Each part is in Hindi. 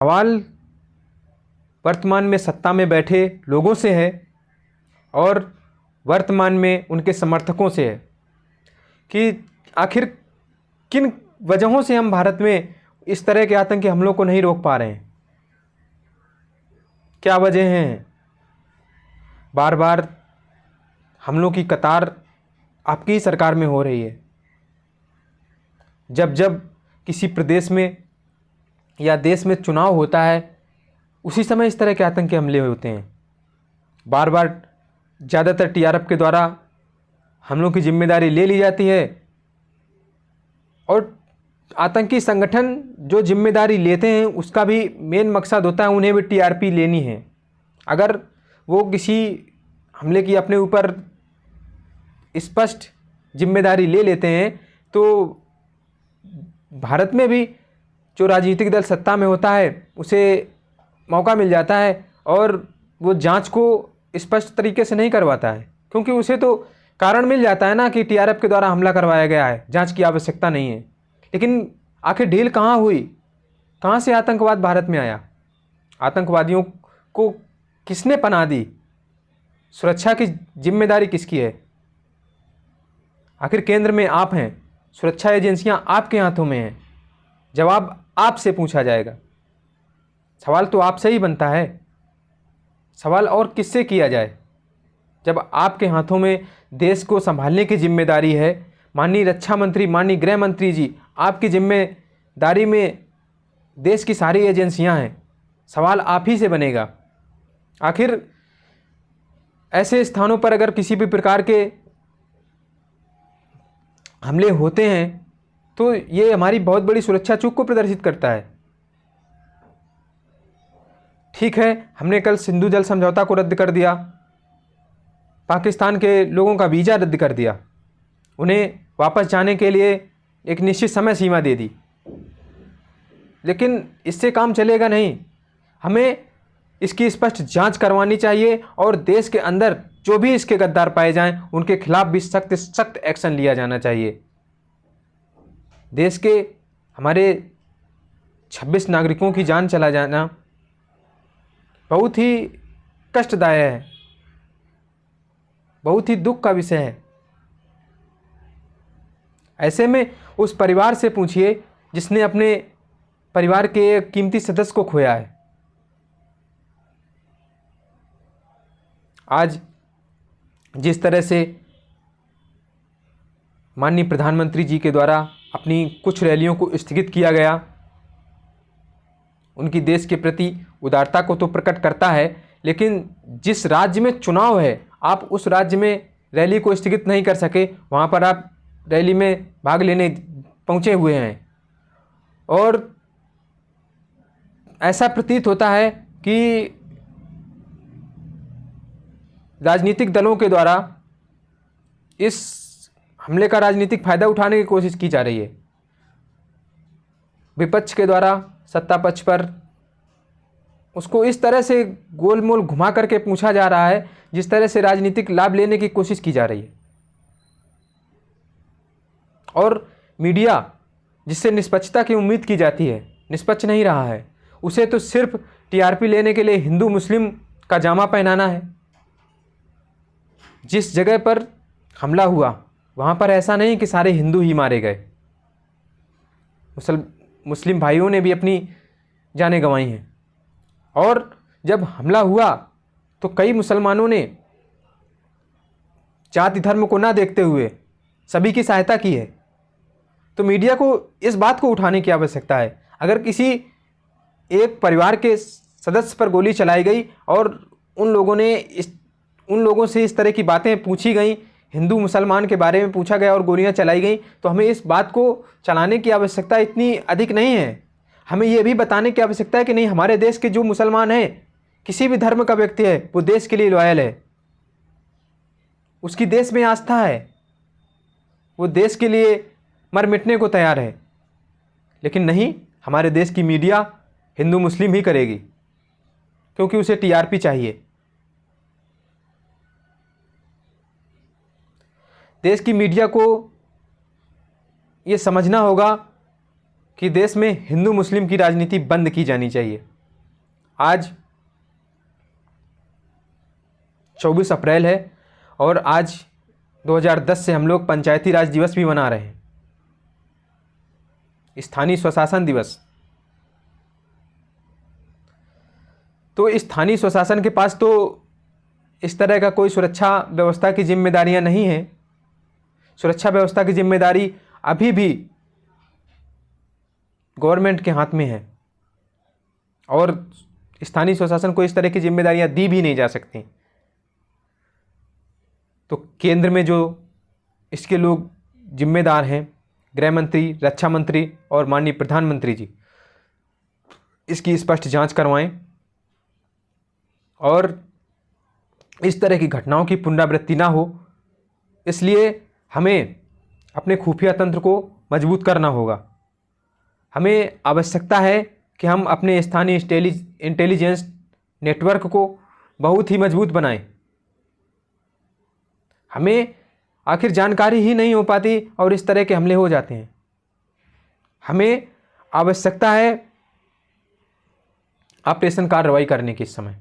सवाल वर्तमान में सत्ता में बैठे लोगों से है और वर्तमान में उनके समर्थकों से है कि आखिर किन वजहों से हम भारत में इस तरह के आतंकी हमलों को नहीं रोक पा रहे हैं। क्या वजह हैं? बार बार हमलों की कतार आपकी ही सरकार में हो रही है। जब जब किसी प्रदेश में या देश में चुनाव होता है उसी समय इस तरह के आतंकी हमले होते हैं। बार बार ज़्यादातर टीआरएफ के द्वारा हमलों की जिम्मेदारी ले ली जाती है और आतंकी संगठन जो जिम्मेदारी लेते हैं उसका भी मेन मकसद होता है उन्हें भी टीआरपी लेनी है। अगर वो किसी हमले की अपने ऊपर स्पष्ट जिम्मेदारी ले लेते हैं तो भारत में भी जो राजनीतिक दल सत्ता में होता है उसे मौका मिल जाता है और वो जांच को स्पष्ट तरीके से नहीं करवाता है, क्योंकि उसे तो कारण मिल जाता है ना कि टीआरएफ के द्वारा हमला करवाया गया है, जांच की आवश्यकता नहीं है। लेकिन आखिर ढील कहाँ हुई? कहाँ से आतंकवाद भारत में आया? आतंकवादियों को किसने पनाह दी? सुरक्षा की जिम्मेदारी किसकी है? आखिर केंद्र में आप हैं, सुरक्षा एजेंसियां आपके हाथों में हैं, जवाब आपसे पूछा जाएगा। सवाल तो आपसे ही बनता है। सवाल और किससे किया जाए जब आपके हाथों में देश को संभालने की जिम्मेदारी है। माननीय रक्षा मंत्री, माननीय गृह मंत्री जी, आपकी जिम्मेदारी में देश की सारी एजेंसियां हैं। सवाल आप ही से बनेगा। आखिर ऐसे स्थानों पर अगर किसी भी प्रकार के हमले होते हैं तो ये हमारी बहुत बड़ी सुरक्षा चूक को प्रदर्शित करता है। ठीक है, हमने कल सिंधु जल समझौता को रद्द कर दिया, पाकिस्तान के लोगों का वीज़ा रद्द कर दिया, उन्हें वापस जाने के लिए एक निश्चित समय सीमा दे दी, लेकिन इससे काम चलेगा नहीं। हमें इसकी स्पष्ट जांच करवानी चाहिए और देश के अंदर जो भी इसके गद्दार पाए जाएं उनके खिलाफ भी सख्त सख्त एक्शन लिया जाना चाहिए। देश के हमारे 26 नागरिकों की जान चला जाना बहुत ही कष्टदायक है, बहुत ही दुख का विषय है। ऐसे में उस परिवार से पूछिए जिसने अपने परिवार के एक कीमती सदस्य को खोया है। आज जिस तरह से माननीय प्रधानमंत्री जी के द्वारा अपनी कुछ रैलियों को स्थगित किया गया, उनकी देश के प्रति उदारता को तो प्रकट करता है, लेकिन जिस राज्य में चुनाव है आप उस राज्य में रैली को स्थगित नहीं कर सके, वहाँ पर आप रैली में भाग लेने पहुँचे हुए हैं। और ऐसा प्रतीत होता है कि राजनीतिक दलों के द्वारा इस हमले का राजनीतिक फायदा उठाने की कोशिश की जा रही है। विपक्ष के द्वारा सत्ता पक्ष पर उसको इस तरह से गोलमोल घुमा करके पूछा जा रहा है जिस तरह से राजनीतिक लाभ लेने की कोशिश की जा रही है। और मीडिया जिससे निष्पक्षता की उम्मीद की जाती है, निष्पक्ष नहीं रहा है। उसे तो सिर्फ टीआरपी लेने के लिए हिंदू मुस्लिम का जामा पहनाना है। जिस जगह पर हमला हुआ वहाँ पर ऐसा नहीं कि सारे हिंदू ही मारे गए, मुस्लिम भाइयों ने भी अपनी जानें गंवाई हैं। और जब हमला हुआ तो कई मुसलमानों ने जाति धर्म को ना देखते हुए सभी की सहायता की है। तो मीडिया को इस बात को उठाने की आवश्यकता है। अगर किसी एक परिवार के सदस्य पर गोली चलाई गई और उन लोगों से इस तरह की बातें पूछी गई, हिंदू मुसलमान के बारे में पूछा गया और गोलियां चलाई गई, तो हमें इस बात को चलाने की आवश्यकता इतनी अधिक नहीं है। हमें यह भी बताने की आवश्यकता है कि नहीं, हमारे देश के जो मुसलमान हैं, किसी भी धर्म का व्यक्ति है, वो देश के लिए लॉयल है, उसकी देश में आस्था है, वो देश के लिए मर मिटने को तैयार है। लेकिन नहीं, हमारे देश की मीडिया हिंदू मुस्लिम ही करेगी, क्योंकि उसे टीआरपी चाहिए। देश की मीडिया को ये समझना होगा कि देश में हिंदू मुस्लिम की राजनीति बंद की जानी चाहिए। आज 24 अप्रैल है और आज 2010 से हम लोग पंचायती राज दिवस भी मना रहे हैं, स्थानीय स्वशासन दिवस। तो स्थानीय स्वशासन के पास तो इस तरह का कोई सुरक्षा व्यवस्था की जिम्मेदारियां नहीं हैं। सुरक्षा व्यवस्था की जिम्मेदारी अभी भी गवर्नमेंट के हाथ में है और स्थानीय स्वशासन को इस तरह की जिम्मेदारियां दी भी नहीं जा सकती। तो केंद्र में जो इसके लोग जिम्मेदार हैं, गृह मंत्री, रक्षा मंत्री और माननीय प्रधानमंत्री जी, इसकी स्पष्ट जांच करवाएं और इस तरह की घटनाओं की पुनरावृत्ति ना हो। इसलिए हमें अपने खुफिया तंत्र को मजबूत करना होगा। हमें आवश्यकता है कि हम अपने स्थानीय इंटेलिजेंस नेटवर्क को बहुत ही मजबूत बनाएं। हमें आखिर जानकारी ही नहीं हो पाती और इस तरह के हमले हो जाते हैं। हमें आवश्यकता है ऑपरेशन कार्रवाई करने के समय।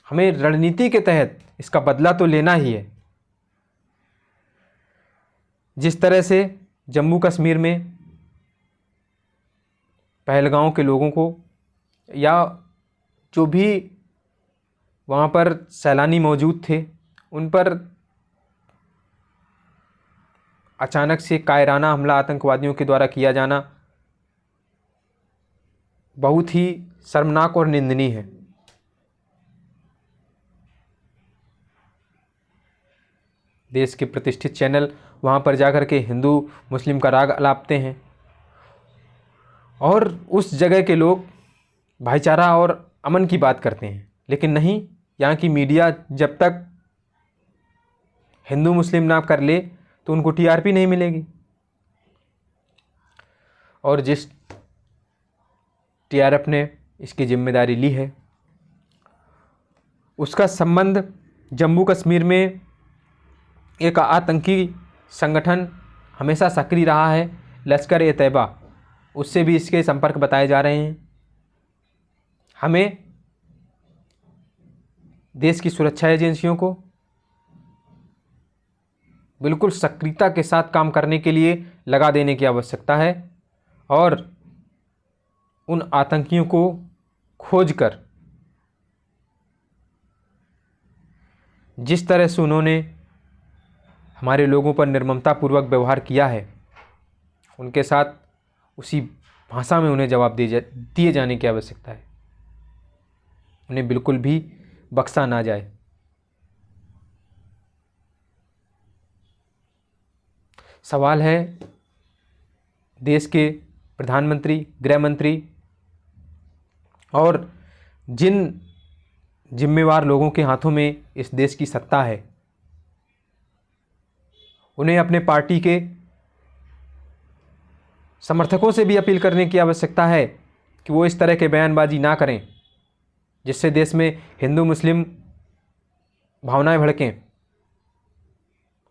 हमें रणनीति के तहत इसका बदला तो लेना ही है। जिस तरह से जम्मू कश्मीर में पहलगांव के लोगों को या जो भी वहाँ पर सैलानी मौजूद थे उन पर अचानक से कायराना हमला आतंकवादियों के द्वारा किया जाना बहुत ही शर्मनाक और निंदनीय है। देश के प्रतिष्ठित चैनल वहाँ पर जाकर के हिंदू मुस्लिम का राग अलापते हैं और उस जगह के लोग भाईचारा और अमन की बात करते हैं। लेकिन नहीं, यहाँ की मीडिया जब तक हिंदू मुस्लिम ना कर ले तो उनको टीआरपी नहीं मिलेगी। और जिस टीआरएफ ने इसकी जिम्मेदारी ली है उसका संबंध जम्मू कश्मीर में एक आतंकी संगठन हमेशा सक्रिय रहा है, लश्कर-ए-तैयबा, उससे भी इसके संपर्क बताए जा रहे हैं। हमें देश की सुरक्षा एजेंसियों को बिल्कुल सक्रियता के साथ काम करने के लिए लगा देने की आवश्यकता है और उन आतंकियों को खोजकर जिस तरह से उन्होंने हमारे लोगों पर निर्ममतापूर्वक व्यवहार किया है उनके साथ उसी भाषा में उन्हें जवाब दिए जाने की आवश्यकता है। उन्हें बिल्कुल भी बख्शा ना जाए। सवाल है देश के प्रधानमंत्री, गृह मंत्री और जिन जिम्मेवार लोगों के हाथों में इस देश की सत्ता है, उन्हें अपने पार्टी के समर्थकों से भी अपील करने की आवश्यकता है कि वो इस तरह के बयानबाजी ना करें जिससे देश में हिंदू मुस्लिम भावनाएं भड़कें।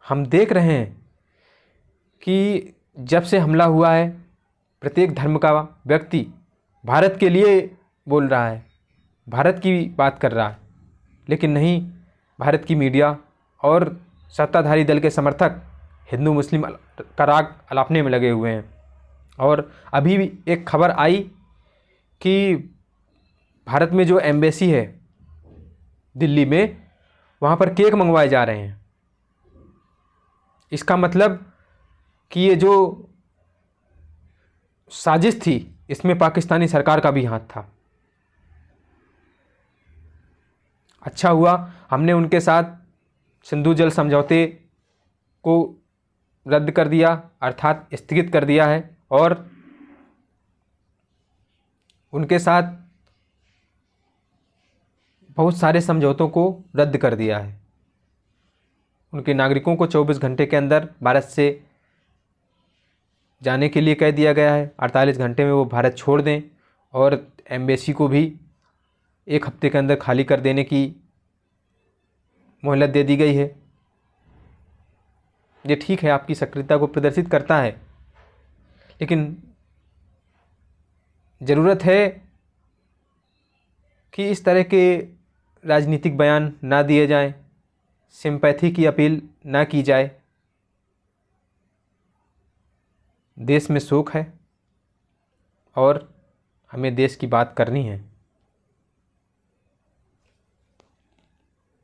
हम देख रहे हैं कि जब से हमला हुआ है प्रत्येक धर्म का व्यक्ति भारत के लिए बोल रहा है, भारत की बात कर रहा है, लेकिन नहीं, भारत की मीडिया और सत्ताधारी दल के समर्थक हिंदू मुस्लिम का राग अलापने में लगे हुए हैं। और अभी भी एक खबर आई कि भारत में जो एम्बेसी है दिल्ली में, वहाँ पर केक मंगवाए जा रहे हैं। इसका मतलब कि ये जो साजिश थी इसमें पाकिस्तानी सरकार का भी हाथ था। अच्छा हुआ हमने उनके साथ सिंधु जल समझौते को रद्द कर दिया, अर्थात स्थगित कर दिया है और उनके साथ बहुत सारे समझौतों को रद्द कर दिया है। उनके नागरिकों को 24 घंटे के अंदर भारत से जाने के लिए कह दिया गया है। 48 घंटे में वो भारत छोड़ दें और एम्बेसी को भी 1 हफ्ते के अंदर खाली कर देने की मोहलत दे दी गई है। ये ठीक है, आपकी सक्रियता को प्रदर्शित करता है, लेकिन ज़रूरत है कि इस तरह के राजनीतिक बयान ना दिए जाएं, सिंपैथी की अपील ना की जाए। देश में शोक है और हमें देश की बात करनी है।